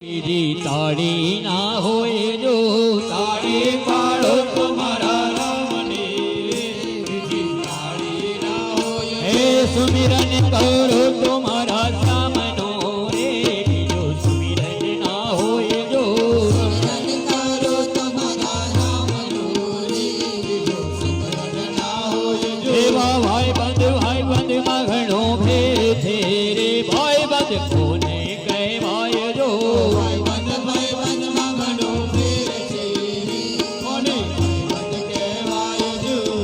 બીજી તાળી ના હોય જો તાળી પાડો તમારા રામને બીજી તાળી ના હોય હે સુમિરન કરો તમારા સામનો રે બીજો સુમિરન ના હોય જો સુમિરન કરો તમારા રામનો રે બીજો સુમિરન ના હોય જો એવા ભાઈબંધ માં ઘણો ભેદ છે રે ભાઈબંધ કોને કહેવાય જો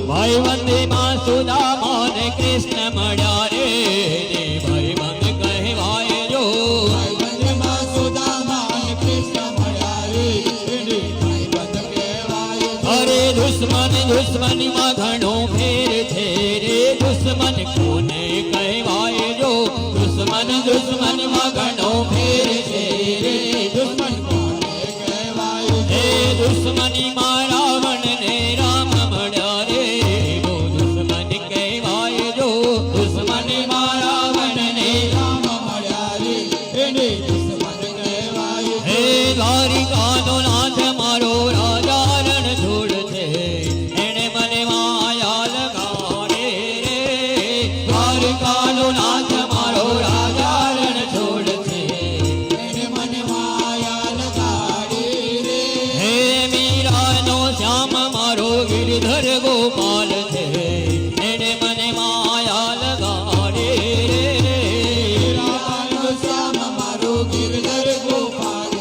ભાઈબંધ માં સુદામા ને કૃષ્ણ મળ્યા રે ભાઈબંધ કહેવાય જો ભાઈબંધ માં સુદામા ને કૃષ્ણ મળ્યા રે ભાઈબંધ કહેવાય અરે દુશ્મની માં ઘણો ફેર છે રે દુશ્મન કોને કહેવાય જો દુશ્મન માં ઘણો ફેર છે રે દુશ્મન કોને કહેવાય હે દુશ્મની માં રાવણ ને રામ મળ્યા રે દ્વારિકાનો નાથ મારો રાજા રણછોડ છે એને મને માયા લગાડે રે દ્વારિકાનો નાથ મારો રાજા રણછોડ છે એને મને માયા લગાડે રે હે મીરાનો શ્યામ મારો ગિરધર ગોપાલ છે એને મને માયા લગાડે રે મીરાનો શ્યામ મારો ગિરધર ગોપાલ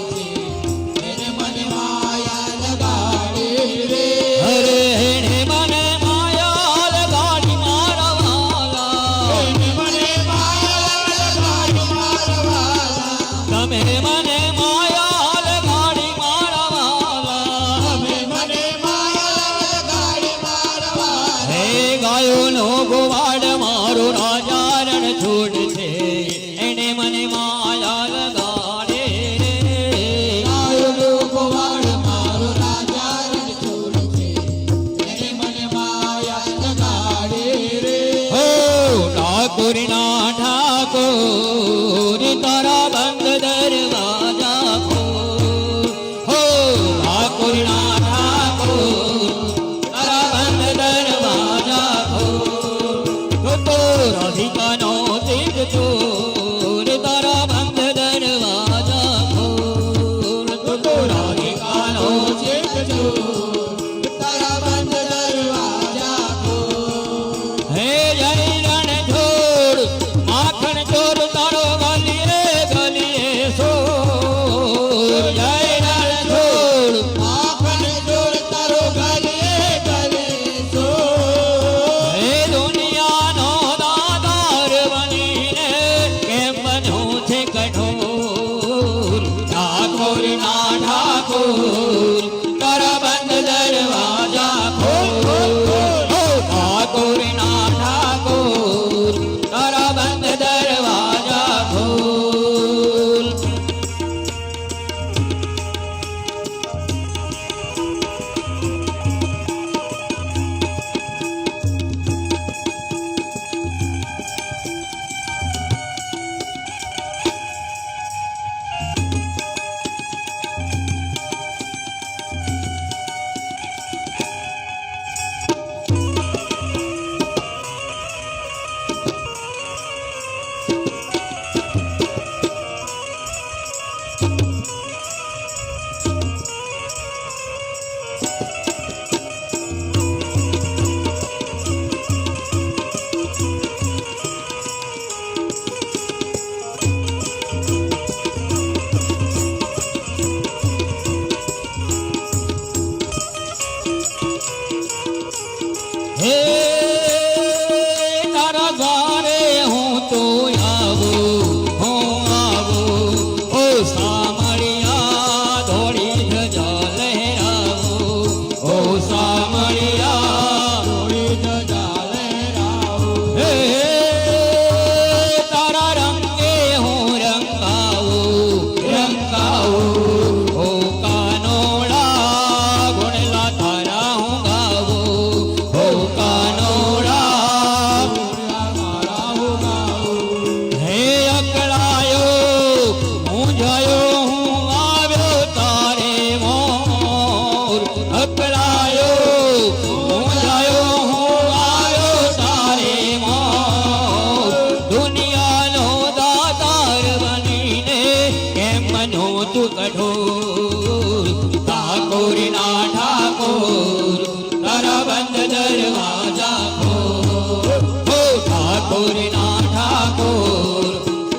કઠોર ઠાકોર ના ઠાકોર તારા બંધ દરવાજા ખોલ હો ઠાકોર ના ઠાકોર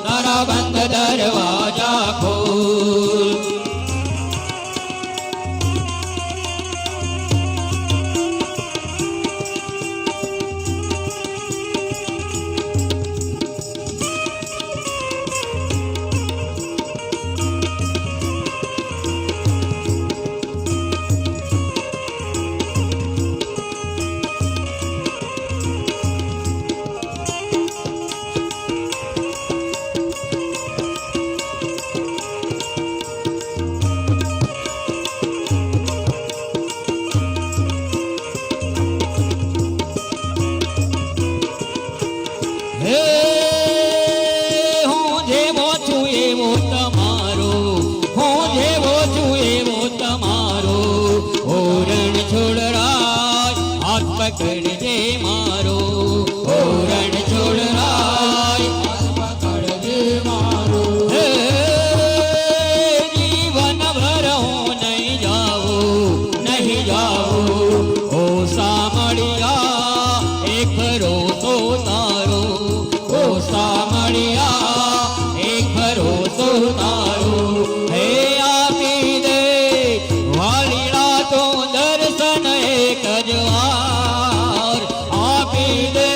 તારા બંધ દરવાજા ખોલ હે હું જેવો છું એવો તમારો હું જેવો છું એવો તમારો ઓરણ છોડરાય હાથ પકડજે મારો ઓરણ છોડરાય હાથ પકડજે મારો હે જીવન ભર હું નહીં જાઉં ઓ સામળિયા એક ભરોસો તારો ઓ સામળિયા એક ભરોસો તારો હે આપી દે વાલીડા તો દર્શન એક જ વાર આપી દે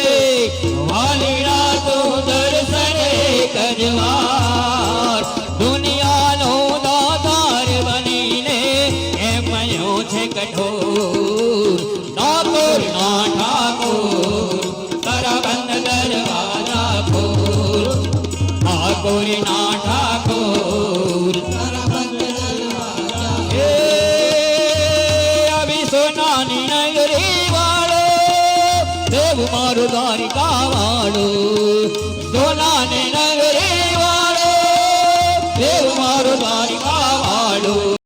વાલીડા તો દર્શન એક જ વાર દુનિયાનો દાતાર બનીને એમ બન્યો છે કઠોર ઠાકોર ના ઠાકોર તારા બંધ દરવાજા ખોલ ઠાકોર ના ઠાકોર તારા બંધ દરવાજા હે અભી સોનાની નગરી વાળો દેવ મારો દ્વારિકા વાળો સોનાની નગરી વાળો દેવ મારો દ્વારિકા વાળો